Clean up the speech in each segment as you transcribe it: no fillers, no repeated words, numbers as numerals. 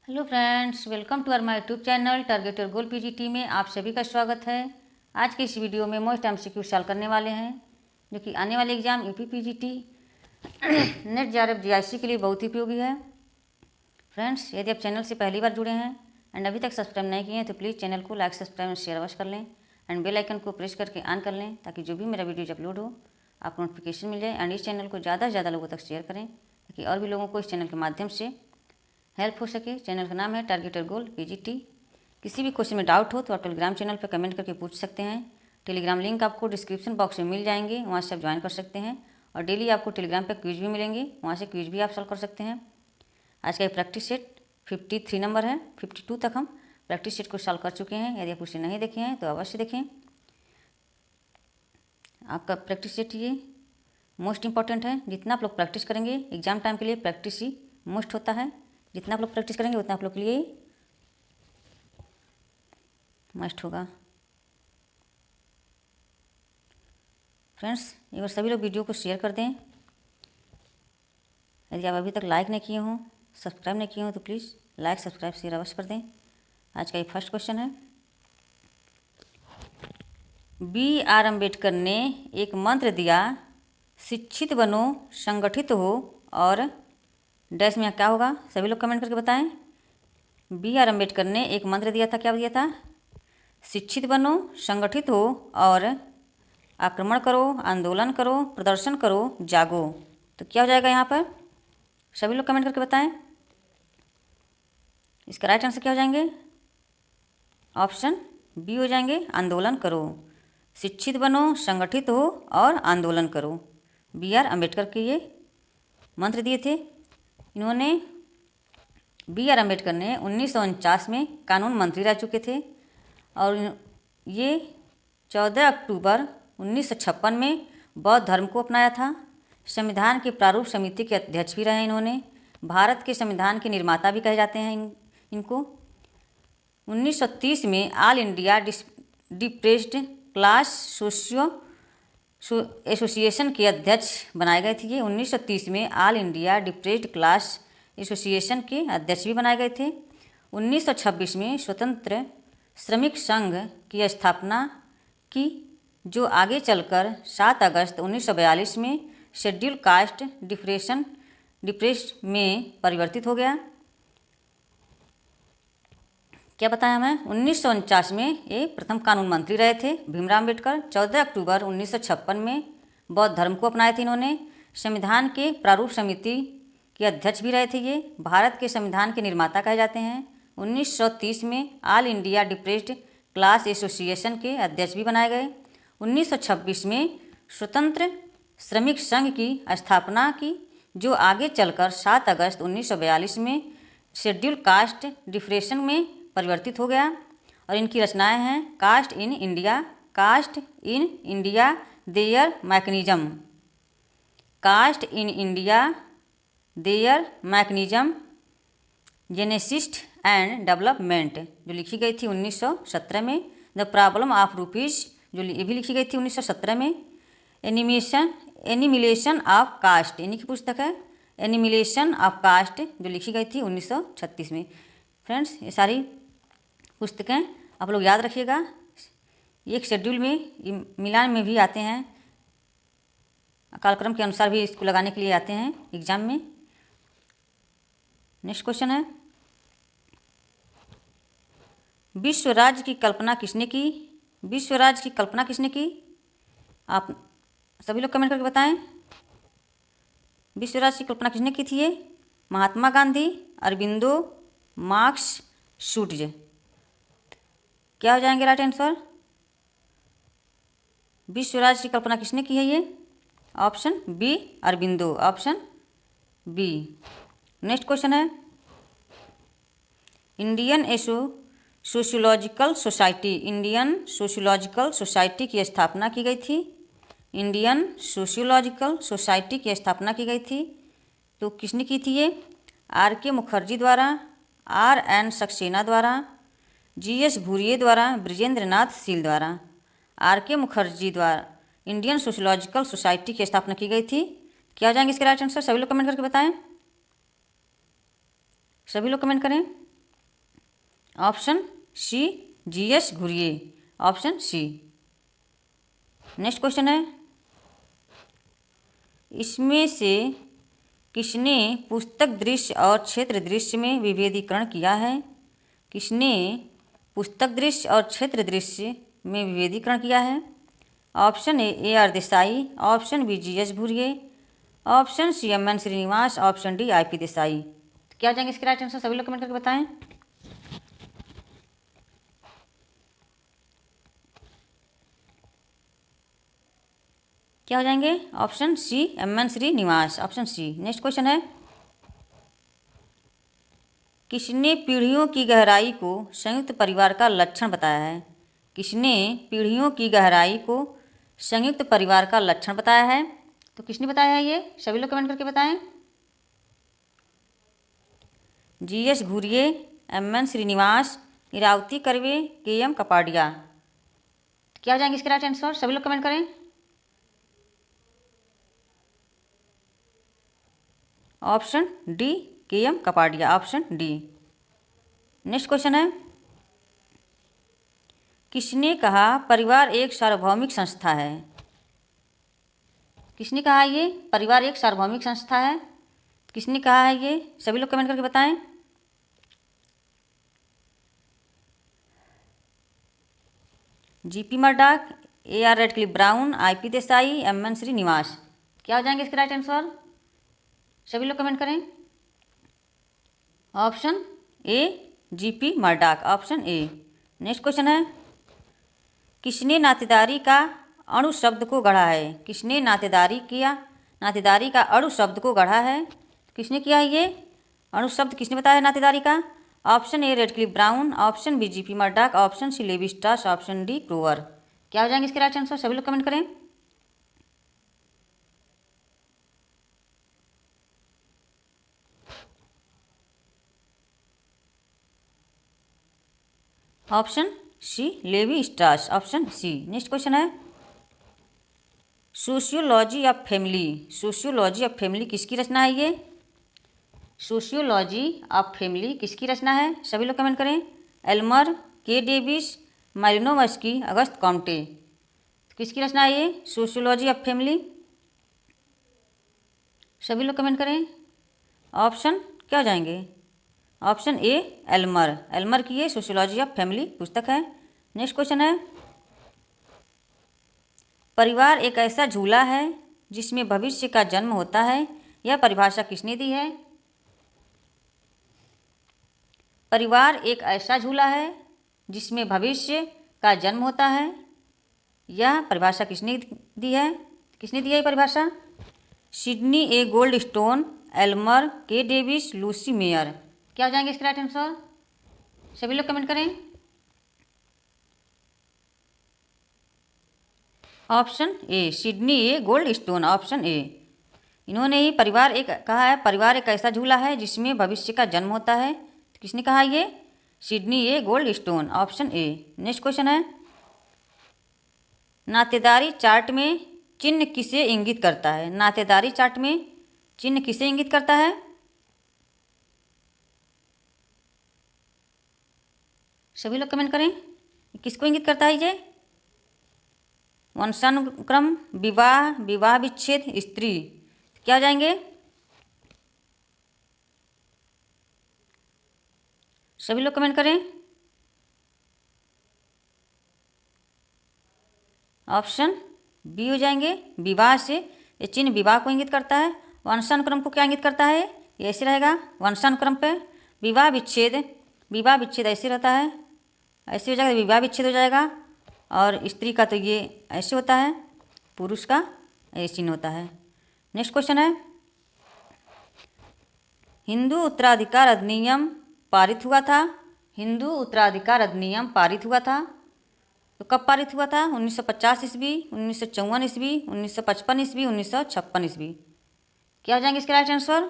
Hello friends, welcome to our my YouTube channel target your goal PGT में आप सभी का स्वागत है। आज के इस वीडियो में मोस्ट एमसीक्यू सॉल्व करने वाले हैं जो कि आने वाले exam UP PGT net JRF GIC के लिए बहुत ही उपयोगी है। फ्रेंड्स, यदि आप चैनल से पहली बार जुड़े हैं एंड अभी तक सब्सक्राइब नहीं किए हैं तो प्लीज़ चैनल को लाइक सब्सक्राइब और शेयर अवश्य कर लें एंड बेल आइकन को प्रेस करके ऑन कर लें ताकि जो भी मेरा वीडियो अपलोड हो आपको नोटिफिकेशन मिल जाए। एंड इस चैनल को ज़्यादा से ज़्यादा लोगों तक शेयर करें ताकि और भी लोगों को इस चैनल के माध्यम से हेल्प हो सके। चैनल का नाम है टारगेट योर गोल पीजीटी। किसी भी क्वेश्चन में डाउट हो तो आप टेलीग्राम चैनल पर कमेंट करके पूछ सकते हैं। टेलीग्राम लिंक आपको डिस्क्रिप्शन बॉक्स में मिल जाएंगे, वहाँ से आप ज्वाइन कर सकते हैं। और डेली आपको टेलीग्राम पर क्विज भी मिलेंगे, वहाँ से क्विज भी आप सॉल्व कर सकते हैं। आज का ये प्रैक्टिस सेट 53 नंबर है, 52 तक हम प्रैक्टिस सेट को सॉल्व कर चुके हैं। यदि आप उसे नहीं देखे हैं तो अवश्य देखें। आपका प्रैक्टिस सेट ये मोस्ट इंपॉर्टेंट है। जितना आप लोग प्रैक्टिस करेंगे एग्जाम टाइम के लिए प्रैक्टिस ही मोस्ट होता है। जितना आप लोग प्रैक्टिस करेंगे उतना आप लोग के लिए मस्ट होगा। फ्रेंड्स, एक बार सभी लोग वीडियो को शेयर कर दें। यदि आप अभी तक लाइक नहीं किए हों, सब्सक्राइब नहीं किए हों तो प्लीज़ लाइक सब्सक्राइब शेयर अवश्य कर दें। आज का ये फर्स्ट क्वेश्चन है। B.R. अम्बेडकर ने एक मंत्र दिया, शिक्षित बनो, संगठित हो और डैश में क्या होगा, सभी लोग कमेंट करके बताएं। B.R. अम्बेडकर ने एक मंत्र दिया था, क्या दिया था? शिक्षित बनो, संगठित हो और आक्रमण करो, आंदोलन करो, प्रदर्शन करो, जागो। तो क्या हो जाएगा यहाँ पर, सभी लोग कमेंट करके बताएं। इसका राइट आंसर क्या हो जाएंगे? ऑप्शन बी हो जाएंगे, आंदोलन करो। शिक्षित बनो, संगठित हो और आंदोलन करो। B.R. अम्बेडकर के ये मंत्र दिए थे। इन्होंने B.R. अम्बेडकर ने 1949 में कानून मंत्री रह चुके थे और ये 14 अक्टूबर 1956 में बौद्ध धर्म को अपनाया था। संविधान की प्रारूप समिति के अध्यक्ष भी रहे इन्होंने। भारत के संविधान के निर्माता भी कहे जाते हैं इनको। 1930 में all India depressed class association के अध्यक्ष बनाए गए थे। ये 1930 में all India depressed class association के अध्यक्ष भी बनाए गए थे। 1926 में स्वतंत्र श्रमिक संघ की स्थापना की, जो आगे चलकर 7 अगस्त 1942 में शेड्यूल कास्ट डिप्रेस्ड में परिवर्तित हो गया। क्या बताया हमें? 1949 में ये प्रथम कानून मंत्री रहे थे भीमराव अम्बेडकर। 14 अक्टूबर 1956 में बौद्ध धर्म को अपनाए थे इन्होंने। संविधान के प्रारूप समिति के अध्यक्ष भी रहे थे ये। भारत के संविधान के निर्माता कहे जाते हैं। 1930 में all India depressed class association के अध्यक्ष भी बनाए गए। 1926 में स्वतंत्र श्रमिक संघ की स्थापना की, जो आगे चलकर 7 अगस्त 1942 में शेड्यूल कास्ट डिप्रेशन में परिवर्तित हो गया। और इनकी रचनाएं हैं caste in India their mechanism, caste in India their mechanism, genesis and development, जो लिखी गई थी 1917 में। द प्रॉब्लम ऑफ रूपीज, जो ये भी लिखी गई थी 1917 में। एनिमिलेशन ऑफ कास्ट, इन्हीं की पुस्तक है एनिमिलेशन ऑफ कास्ट, जो लिखी गई थी 1936 में। फ्रेंड्स, ये सारी पुस्तकें आप लोग याद रखिएगा। एक शेड्यूल में मिलान में भी आते हैं, कालक्रम के अनुसार भी इसको लगाने के लिए आते हैं एग्जाम में। नेक्स्ट क्वेश्चन है, विश्व राज्य की कल्पना किसने की? विश्व राज्य की कल्पना किसने की? आप सभी लोग कमेंट करके बताएं। विश्व राज्य की कल्पना किसने की थी? ये महात्मा गांधी, अरबिंदो, मार्क्स, शूट्ज। क्या हो जाएंगे राइट आंसर? विश्व राज्य की कल्पना किसने की है? ये option B, Aurobindo, option B. Next question है, Indian sociological society, Indian sociological society की स्थापना की गई थी। इंडियन सोशियोलॉजिकल सोसाइटी की स्थापना की गई थी तो किसने की थी? ये R.K. मुखर्जी द्वारा, R.N. सक्सेना द्वारा, G.S. भूरिये द्वारा, ब्रिजेंद्र नाथ सील द्वारा। R.K. मुखर्जी द्वारा इंडियन सोशियोलॉजिकल सोसाइटी की स्थापना की गई थी। क्या हो जाएंगे इसके राइट आंसर? सभी लोग कमेंट करके बताएं। सभी लोग कमेंट करें। Option C GS Ghurye, option C. Next question है, इसमें से किसने पुस्तक दृश्य और क्षेत्र दृश्य में विभेदीकरण किया है? किसने पुस्तक दृश्य और क्षेत्र दृश्य में विभेदीकरण किया है? Option A R Desai, option B GS Ghurye, option C M Srinivas, option D IP Desai. तो क्या हो जाएंगे इसके राइट आंसर? सभी लोग कमेंट करके बताएं। क्या हो जाएंगे? Option C M Srinivas, option C. Next question है, किसने पीढ़ियों की गहराई को संयुक्त परिवार का लक्षण बताया है? किसने पीढ़ियों की गहराई को संयुक्त परिवार का लक्षण बताया है? तो किसने बताया है ये? सभी लोग कमेंट करके बताएं। GS Ghurye, M Srinivas, Irawati Karve, KM Kapadia. तो क्या हो जाएंगे इसके राइट आंसर? सभी लोग कमेंट करें। Option D KM Kapadia, option D. Next question है, किसने कहा परिवार एक सार्वभौमिक संस्था है? किसने कहा ये परिवार एक सार्वभौमिक संस्था है? किसने कहा है ये? सभी लोग कमेंट करके बताएं। GP Murdock, AR Radcliffe Brown, IP Desai, MN Srinivas. क्या हो जाएंगे इसके राइट आंसर? सभी लोग कमेंट करें। Option A GP Murdock, option A. Next question है, किसने नातेदारी का अणु शब्द को गढ़ा है? किसने नातेदारी का अणु शब्द को गढ़ा है? किसने किया है ये अणु शब्द? किसने बताया नातेदारी का? Option A Radcliffe Brown, option B GP Murdock, option C Levi Strauss, option D Kroeber. क्या हो जाएंगे इसके राइट आंसर? सभी लोग कमेंट करें। Option C Levi Strauss, option C. Next question है, sociology of family, sociology of family किसकी रचना है ये? सोशियोलॉजी ऑफ फैमिली किसकी रचना है? सभी लोग कमेंट करें। एल्मर, K डेविस, मालिनोवस्की, अगस्त कॉम्टे। किसकी रचना है ये सोशियोलॉजी ऑफ फैमिली? सभी लोग कमेंट करें। ऑप्शन क्या हो जाएंगे? ऑप्शन ए एल्मर की ये सोशियोलॉजी ऑफ फैमिली पुस्तक है। नेक्स्ट क्वेश्चन है, परिवार एक ऐसा झूला है जिसमें भविष्य का जन्म होता है, यह परिभाषा किसने दी है? परिवार एक ऐसा झूला है जिसमें भविष्य का जन्म होता है, यह परिभाषा किसने दी है? किसने दी है ये परिभाषा? Sidney A Goldstone, Elmer, K Davis, Lucy Mair. क्या हो जाएंगे इसके राइट आंसर? सभी लोग कमेंट करें। Option A Sydney A Goldstone, option A. इन्होंने ही परिवार एक कहा है, परिवार एक ऐसा झूला है जिसमें भविष्य का जन्म होता है। तो किसने कहा ये? Sydney A Goldstone, option A. Next question है, नातेदारी चार्ट में चिन्ह किसे इंगित करता है? नातेदारी चार्ट में चिन्ह किसे इंगित करता है? सभी लोग कमेंट करें। किसको इंगित करता है ये? वंशानुक्रम, विवाह विच्छेद, स्त्री। क्या हो जाएंगे? सभी लोग कमेंट करें। ऑप्शन बी हो जाएंगे, विवाह से। ये चिन्ह विवाह को इंगित करता है। वंशानुक्रम को क्या इंगित करता है? ये ऐसे रहेगा वंशानुक्रम पे। विवाह विच्छेद ऐसे रहता है, ऐसे हो जाएगा, विवाह विच्छेद हो जाएगा। और स्त्री का तो ये ऐसे होता है, पुरुष का ऐसे चिन्ह होता है। नेक्स्ट क्वेश्चन है, हिंदू उत्तराधिकार अधिनियम पारित हुआ था? हिंदू उत्तराधिकार अधिनियम पारित हुआ था तो कब पारित हुआ था? 1950 ईस्वी, 1954 ईस्वी, 1955 ईस्वी, 1956 ईस्वी। क्या हो जाएंगे इसके राइट आंसर?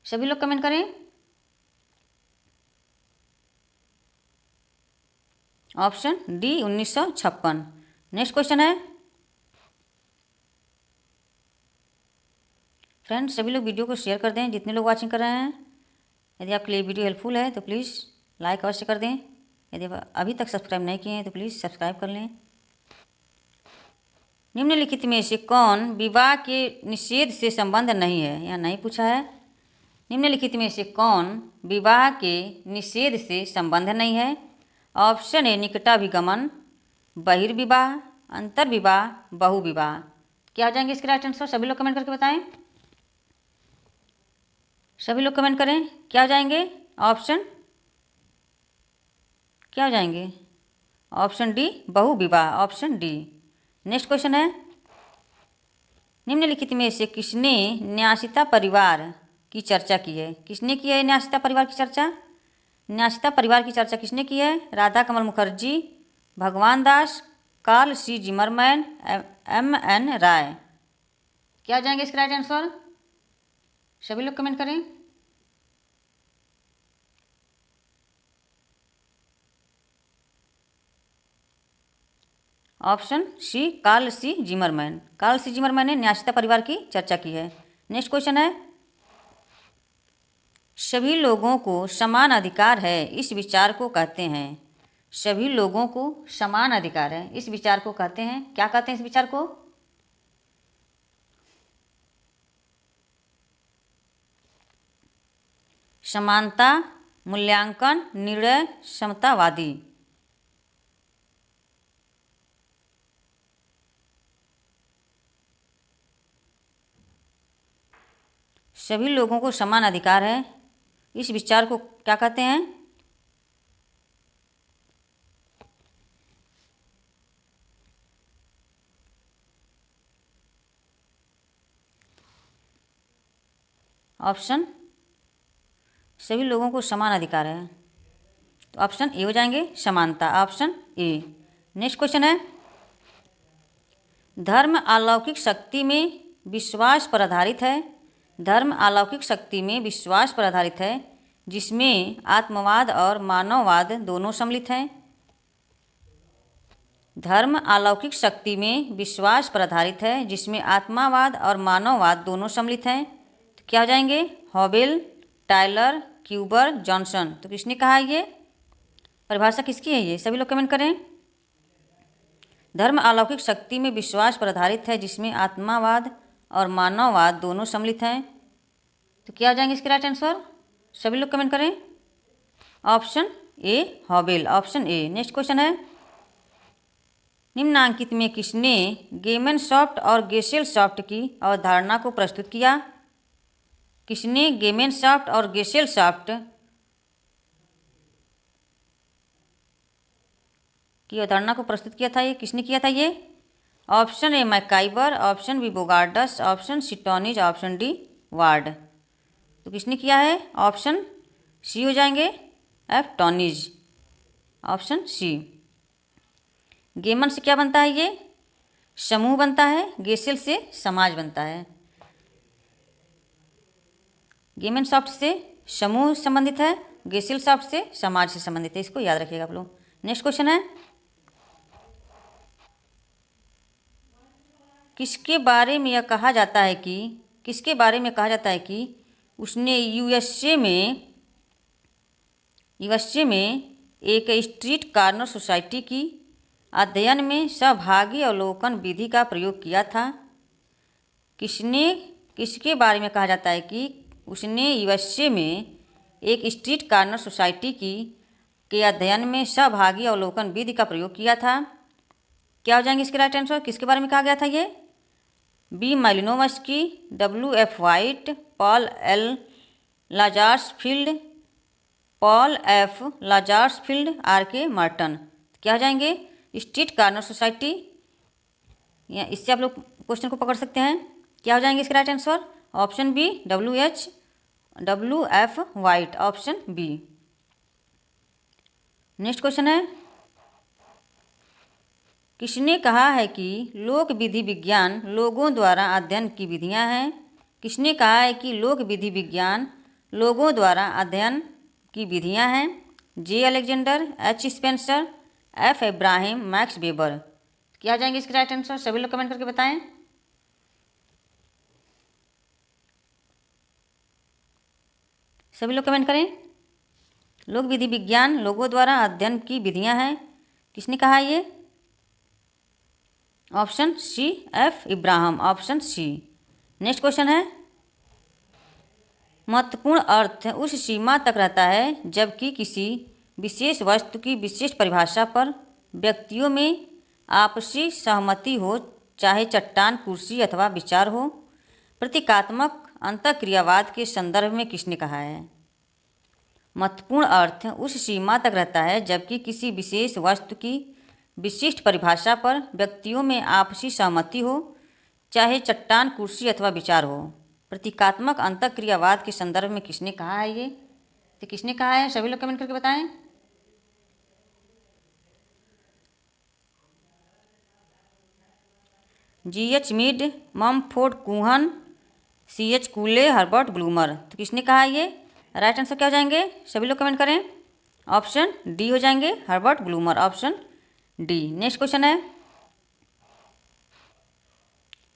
सभी लोग कमेंट करें। Option D 1956। नेक्स्ट क्वेश्चन है, फ्रेंड्स सभी लोग वीडियो को शेयर कर दें जितने लोग वाचिंग कर रहे हैं। यदि आपके लिए वीडियो हेल्पफुल है तो प्लीज़ लाइक अवश्य कर दें। यदि आप अभी तक सब्सक्राइब नहीं किए हैं तो प्लीज़ सब्सक्राइब कर लें। निम्नलिखित में से कौन विवाह के निषेध से संबंध नहीं है? यहाँ नहीं पूछा है। निम्नलिखित में से कौन विवाह के निषेध से संबंध नहीं है? ऑप्शन ए निकटाभिगमन, बहिर्विवाह, अंतर्विवाह, बहुविवाह। क्या हो जाएंगे इसके राइट आंसर? सभी लोग कमेंट करके बताएं। सभी लोग कमेंट करें, क्या हो जाएंगे ऑप्शन? क्या हो जाएंगे? ऑप्शन डी बहुविवाह, ऑप्शन डी। नेक्स्ट क्वेश्चन है, निम्नलिखित में से किसने न्यासिता परिवार की चर्चा की है? किसने की है न्यासिता परिवार की चर्चा? न्यासिता परिवार की चर्चा किसने की है? राधा कमल मुखर्जी, भगवान दास, कार्ल सी जिमरमैन, एम.एन. राय। क्या हो जाएंगे इसका राइट आंसर? सभी लोग कमेंट करें। ऑप्शन सी कार्ल सी जिमरमैन। कार्ल सी जिमरमैन ने न्यासिता परिवार की चर्चा की है। नेक्स्ट क्वेश्चन है, सभी लोगों को समान अधिकार है इस विचार को कहते हैं? सभी लोगों को समान अधिकार है इस विचार को कहते हैं, क्या कहते हैं इस विचार को? समानता, मूल्यांकन, निर्णय, समतावादी। सभी लोगों को समान अधिकार है इस विचार को क्या कहते हैं? ऑप्शन, सभी लोगों को समान अधिकार है, तो ऑप्शन ए हो जाएंगे समानता, ऑप्शन ए। नेक्स्ट क्वेश्चन है, धर्म अलौकिक शक्ति में विश्वास पर आधारित है। धर्म अलौकिक शक्ति में विश्वास पर आधारित है जिसमें आत्मवाद और मानववाद दोनों सम्मिलित हैं। धर्म अलौकिक शक्ति में विश्वास पर आधारित है जिसमें आत्मावाद और मानववाद दोनों सम्मिलित हैं, तो क्या हो जाएंगे? हॉबेल, टायलर, क्यूबर, जॉनसन। तो किसने कहा है ये? परिभाषा किसकी है ये? सभी लोग कमेंट करें। धर्म अलौकिक शक्ति में विश्वास पर आधारित है जिसमें आत्मावाद और मानववाद दोनों सम्मिलित हैं, तो क्या हो जाएंगे इसके राइट आंसर? सभी लोग कमेंट करें। Option A Hoebel, option A. Next question है, निम्नांकित में किसने गेमेनसॉफ्ट और गेसेलसॉफ्ट की अवधारणा को प्रस्तुत किया? किसने गेमेनसॉफ्ट और गेसेलसॉफ्ट की अवधारणा को प्रस्तुत किया था? ये किसने किया था ये? Option A MacIver, option B Bogardus, option C Tonnies, option D Ward. तो किसने किया है? ऑप्शन सी हो जाएंगे, एफ टॉनिज, ऑप्शन सी। गेमन से क्या बनता है? ये समूह बनता है, गेसेल से समाज बनता है। गेमेनसॉफ्ट से समूह संबंधित है, गेसेलसॉफ्ट से समाज से संबंधित है, इसको याद रखिएगा आप लोग। नेक्स्ट क्वेश्चन है, किसके बारे में यह कहा जाता है कि किसके बारे में कहा जाता है कि उसने यूएसए में एक स्ट्रीट कार्नर सोसाइटी की अध्ययन में सहभागी अवलोकन विधि का प्रयोग किया था? किसके बारे में कहा जाता है कि उसने यूएसए में एक स्ट्रीट कार्नर सोसाइटी के अध्ययन में सहभागी अवलोकन विधि का प्रयोग किया था? क्या हो जाएंगे इसके राइट आंसर? किसके बारे में कहा गया था ये? B Malinowski, W.F. White, Paul L Lazarsfeld, Paul F Lazarsfeld, R.K. Merton. क्या हो जाएंगे? स्ट्रीट कार्नर सोसाइटी, या इससे आप लोग क्वेश्चन को पकड़ सकते हैं। क्या हो जाएंगे इसके right answer? Option B W.F. White, option B. Next question है, किसने कहा है कि लोक विधि विज्ञान लोगों द्वारा अध्ययन की विधियां हैं? किसने कहा है कि लोक विधि विज्ञान लोगों द्वारा अध्ययन की विधियां हैं? J Alexander, H Spencer, F Ibrahim, Max Weber. क्या आ जाएंगे इसके राइट आंसर? सभी लोग कमेंट करके बताएं। सभी लोग कमेंट करें। लोक विधि विज्ञान लोगों द्वारा अध्ययन की विधियां हैं, किसने कहा ये? Option C F Ibrahim, option C. Next question है, महत्वपूर्ण अर्थ उस सीमा तक रहता है जबकि किसी विशेष वस्तु की विशिष्ट परिभाषा पर व्यक्तियों में आपसी सहमति हो, चाहे चट्टान, कुर्सी अथवा विचार हो। प्रतीकात्मक अंतःक्रियावाद के संदर्भ में किसने कहा है? महत्वपूर्ण अर्थ उस सीमा तक रहता है जबकि किसी विशेष वस्तु की विशिष्ट परिभाषा पर व्यक्तियों में आपसी सहमति हो, चाहे चट्टान, कुर्सी अथवा विचार हो। प्रतीकात्मक अंतःक्रियावाद के संदर्भ में किसने कहा है ये? तो किसने कहा है? सभी लोग कमेंट करके बताएं। G.H. Mead, Mumford कुहन, C.H. कूले, Herbert bloomer. तो किसने कहा ये? राइट आंसर क्या हो जाएंगे? सभी लोग कमेंट करें। ऑप्शन डी हो जाएंगे, Herbert bloomer, option D. Next question है,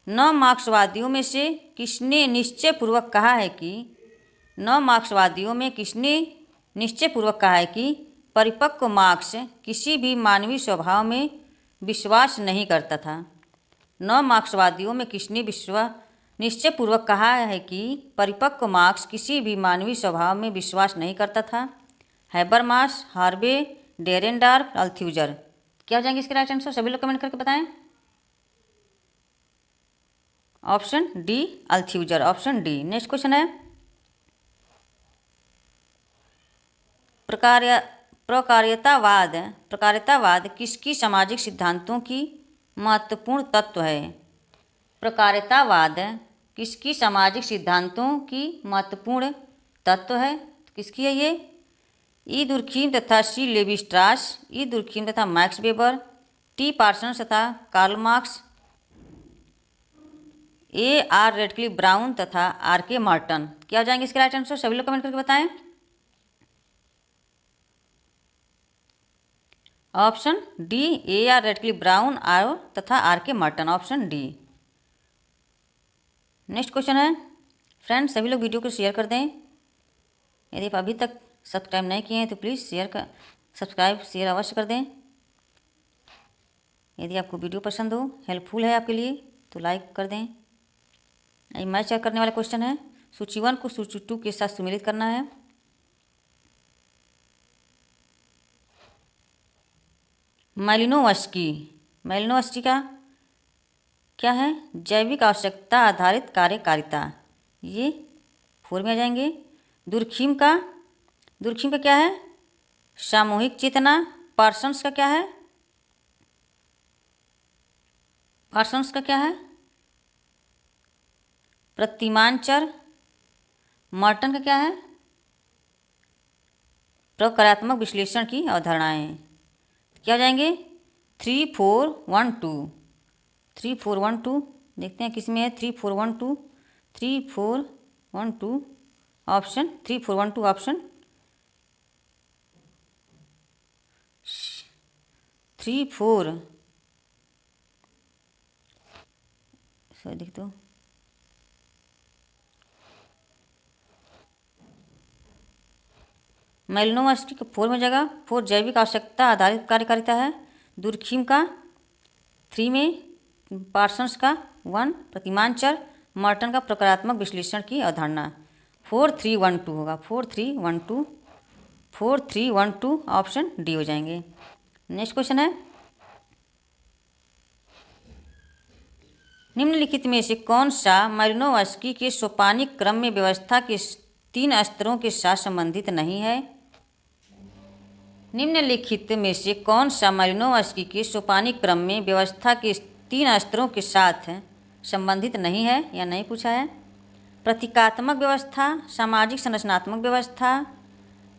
नौ मार्क्सवादियों में से किसने निश्चयपूर्वक कहा है कि परिपक्व मार्क्स किसी भी मानवीय स्वभाव में विश्वास नहीं करता था? नौ मार्क्सवादियों में किसने निश्चयपूर्वक कहा है कि परिपक्व मार्क्स किसी भी मानवीय स्वभाव में विश्वास नहीं करता था? Habermas, Harvey, Dahrendorf, Althusser. क्या हो जाएंगे इसके राइट आंसर? सभी लोग कमेंट करके बताएं। Option D, Althusser, option D. Next question है, प्रकार्यतावाद किसकी सामाजिक सिद्धांतों की महत्वपूर्ण तत्व है? प्रकार्यतावाद किसकी सामाजिक सिद्धांतों की महत्वपूर्ण तत्व है? किसकी है ये? ई दुर्खीम तथा सी लेवी स्ट्रास, ई दुर्खीम तथा मैक्स वेबर, टी पार्सन्स तथा Karl Marx, A R Radcliffe Brown तथा आर के मार्टन। क्या हो जाएंगे इसके राइट आंसर? सभी लोग कमेंट करके बताएं। Option D, A R Radcliffe Brown और तथा R K Merton, option D. Next question है, फ्रेंड्स सभी लोग वीडियो को शेयर कर दें। यदि आप अभी तक सब्सक्राइब नहीं किए हैं तो प्लीज़ सब्सक्राइब शेयर अवश्य कर दें। यदि आपको वीडियो पसंद हो, हेल्पफुल है आपके लिए, तो लाइक कर दें। मैच चेक करने वाला क्वेश्चन है, सूची 1 को सूची 2 के साथ सम्मिलित करना है। मैलिनोवस्की का क्या है? जैविक आवश्यकता आधारित कार्यकारिता, ये 4 में आ जाएंगे। दुर्खीम का क्या है? सामूहिक चेतना। पार्सन्स का क्या है? प्रतिमान चर। मार्टन का क्या है? प्रक्रियात्मक विश्लेषण की अवधारणाएं। क्या हो जाएंगे? 3, 4, 1, 2। 3, 4, 1, 2 देखते हैं किस में है। 3, 4, 1, 2, 3, 4, 1, 2, ऑप्शन 3, 4, 1, 2, ऑप्शन 3, 4 देख दो। मैलिनोवस्की का 4 में जगह। 4 जैविक आवश्यकता आधारित कार्यकारिता है। दुर्खीम का 3 में, पार्सन्स का 1 प्रतिमान चर, मार्टन का प्रकारात्मक विश्लेषण की अवधारणा। 4, 3, 1, 2 होगा। 4, 3, 1, 2, 4, 3, 1, 2, ऑप्शन डी हो जाएंगे। नेक्स्ट क्वेश्चन है, निम्नलिखित में से कौन सा मैलिनोवस्की के सोपानिक क्रम में व्यवस्था के 3 स्तरों के साथ संबंधित नहीं है? निम्नलिखित में से कौन सा मैलिनोवस्की के सोपानिक क्रम में व्यवस्था के 3 स्तरों के साथ संबंधित नहीं है या नहीं पूछा है? प्रतीकात्मक व्यवस्था, सामाजिक संरचनात्मक व्यवस्था,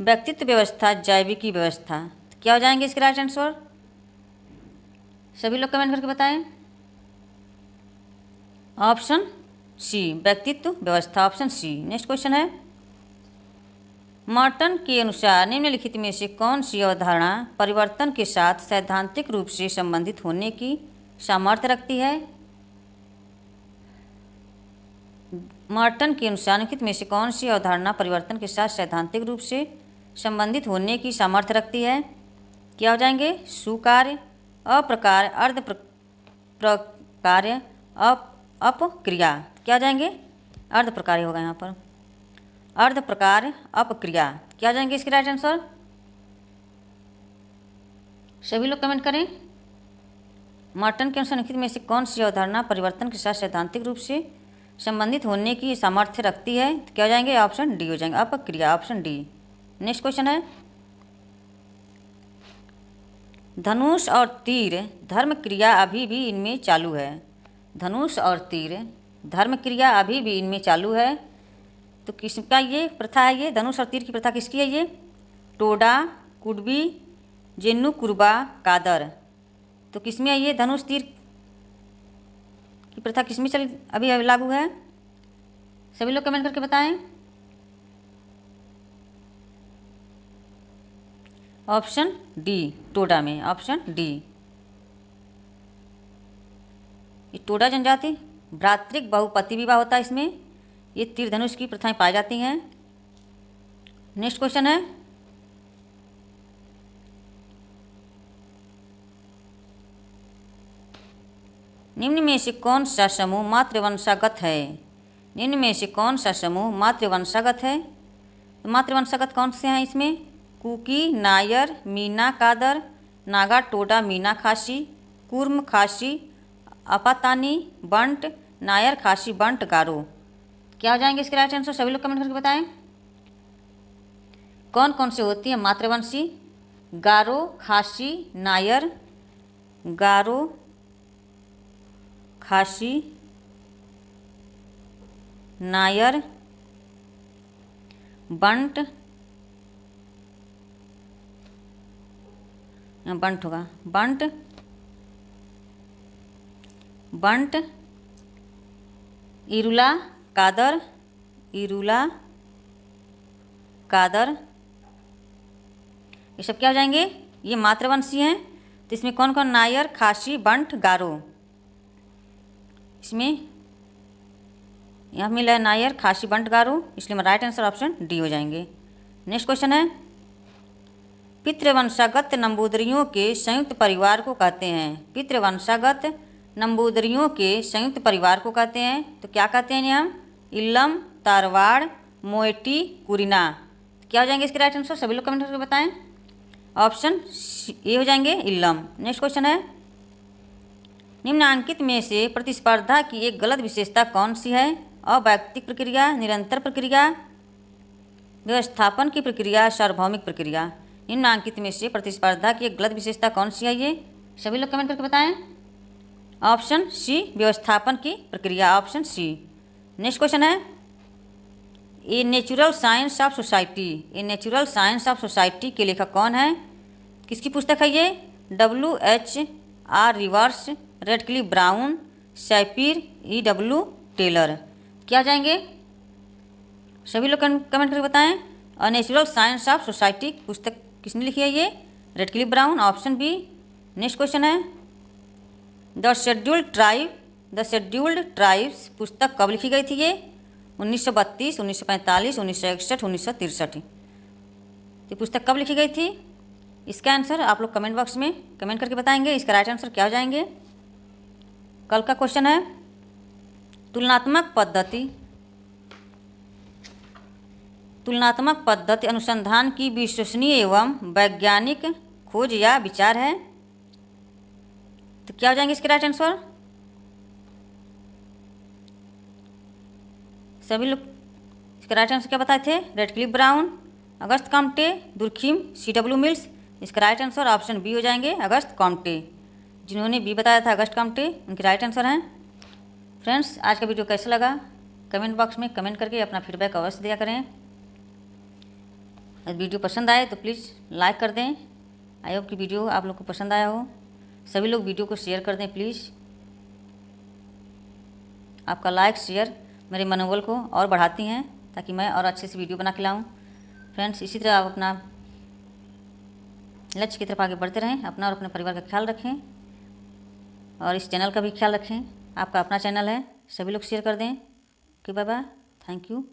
व्यक्तित्व व्यवस्था, जैविकी व्यवस्था। तो क्या हो जाएंगे इसके राइट आंसर? सभी लोग कमेंट करके बताएं। ऑप्शन सी, व्यक्तित्व व्यवस्था, ऑप्शन सी। नेक्स्ट क्वेश्चन है, मार्टन के अनुसार निम्नलिखित में से कौन सी अवधारणा परिवर्तन के साथ सैद्धांतिक रूप से संबंधित होने की सामर्थ्य रखती है? मॉर्टन के अनुसार निम्नलिखित में से कौन सी अवधारणा परिवर्तन के साथ सैद्धांतिक रूप से संबंधित होने की सामर्थ्य रखती है? क्या हो जाएंगे? सुकार्य, अप्रकार्य, अर्ध प्रकार्य, अपक्रिया। क्या हो जाएंगे? अर्ध प्रकार्य होगा यहाँ पर, अर्ध प्रकार्य, अपक्रिया। क्या हो जाएंगे इसके राइट आंसर? सभी लोग कमेंट करें। मॉर्टन के अनुसार निम्नलिखित में से कौन सी अवधारणा परिवर्तन के साथ सैद्धांतिक रूप से संबंधित होने की सामर्थ्य रखती है? तो क्या हो जाएंगे? ऑप्शन डी हो जाएंगे, अपक्रिया, ऑप्शन डी। नेक्स्ट क्वेश्चन है, धनुष और तीर धर्म क्रिया अभी भी इनमें चालू है। धनुष और तीर धर्म क्रिया अभी भी इनमें चालू है, तो किसका ये प्रथा है? ये धनुष और तीर की प्रथा किसकी है? ये टोडा, कुडबी, जेन्नु कुरबा, कादर। तो किसमें है ये धनुष तीर की प्रथा? किसमें अभी लागू है? सभी लोग कमेंट करके बताएं। ऑप्शन डी, टोडा में, ऑप्शन डी। ये टोडा जनजाति भ्रातृक बहुपति विवाह होता है, इसमें ये तीर धनुष की प्रथाएं पाई जाती हैं। नेक्स्ट क्वेश्चन है, निम्न में से कौन सा समूह मातृवंशागत है? निम्न में से कौन सा समूह मातृवंशागत है? तो मातृवंशागत कौन से हैं इसमें? कुकी, नायर, मीना, कादर, नागा, टोडा, मीना, खासी, कुर्म, खासी, अपातानी, बंट, नायर, खासी, बंट, गारो। क्या हो जाएंगे इसके राइट आंसर? सभी लोग कमेंट करके बताएं। कौन कौन से होती है मातृवंशी? गारो, खासी, नायर, गारो, खासी, नायर, बंट, बंट होगा, बंट, बंट, इरुला, कादर, इरुला, कादर। ये सब क्या हो जाएंगे? ये मातृवंशी हैं। तो इसमें कौन कौन? नायर, खासी, बंट, गारो। इसमें यहाँ मिला है नायर, खासी, बंट, गारो, इसलिए मैं राइट आंसर ऑप्शन डी हो जाएंगे। नेक्स्ट क्वेश्चन है, पितृवंशागत नंबूदरियों के संयुक्त परिवार को कहते हैं? पितृवंशागत नंबूदरियों के संयुक्त परिवार को कहते हैं, तो क्या कहते हैं हम? इल्लम, तारवाड़, मोएटी, कुरिना। क्या हो जाएंगे इसके राइट आंसर? सभी लोग कमेंट करके बताएं। ऑप्शन ए हो जाएंगे, इल्लम। नेक्स्ट क्वेश्चन है, निम्नांकित में से प्रतिस्पर्धा की एक गलत विशेषता कौन सी है? अवैयक्तिक प्रक्रिया, निरंतर प्रक्रिया, व्यवस्थापन की प्रक्रिया, सार्वभौमिक प्रक्रिया। निम्नांकित में से प्रतिस्पर्धा की एक गलत विशेषता कौन सी है? ये सभी लोग कमेंट करके बताएं। ऑप्शन सी, व्यवस्थापन की प्रक्रिया, ऑप्शन सी। नेक्स्ट क्वेश्चन है, a natural science of society, a natural science of society के लेखक कौन है? किसकी पुस्तक है ये? WHR Rivers, Radcliffe Brown, Schapera, EW Tylor. क्या जाएंगे? सभी लोग कमेंट करके बताएं। A natural science of society पुस्तक किसने लिखी है? ये Radcliffe Brown, option B. Next question है, द शेड्यूल्ड ट्राइब्स पुस्तक कब लिखी गई थी? ये 1932, 1945, 1961, 1963। ये पुस्तक कब लिखी गई थी? इसका आंसर आप लोग कमेंट बॉक्स में कमेंट करके बताएंगे। इसका राइट आंसर क्या हो जाएंगे? कल का क्वेश्चन है, तुलनात्मक पद्धति अनुसंधान की विश्वसनीय एवं वैज्ञानिक खोज या विचार है। तो क्या हो जाएंगे इसके राइट आंसर? सभी लोग इसका राइट आंसर क्या बताए थे? रेडक्लिफ ब्राउन, अगस्त कॉम्टे, दुर्खिम, CW मिल्स। इसका राइट आंसर ऑप्शन बी हो जाएंगे, अगस्त कॉम्टे। जिन्होंने बी बताया था अगस्त कॉम्टे, उनके राइट आंसर हैं। फ्रेंड्स, आज का वीडियो कैसा लगा कमेंट बॉक्स में कमेंट करके अपना फीडबैक अवश्य दिया करें। अगर वीडियो पसंद आए तो प्लीज़ लाइक कर दें। आई होप कि वीडियो आप लोग को पसंद आया हो। सभी लोग वीडियो को शेयर कर दें प्लीज़। आपका लाइक शेयर मेरे मनोबल को और बढ़ाती हैं, ताकि मैं और अच्छे से वीडियो बना के लाऊँ। फ्रेंड्स, इसी तरह आप अपना लक्ष्य की तरफ आगे बढ़ते रहें, अपना और अपने परिवार का ख्याल रखें और इस चैनल का भी ख्याल रखें। आपका अपना चैनल है, सभी लोग शेयर कर दें। Okay, bye bye. Thank you.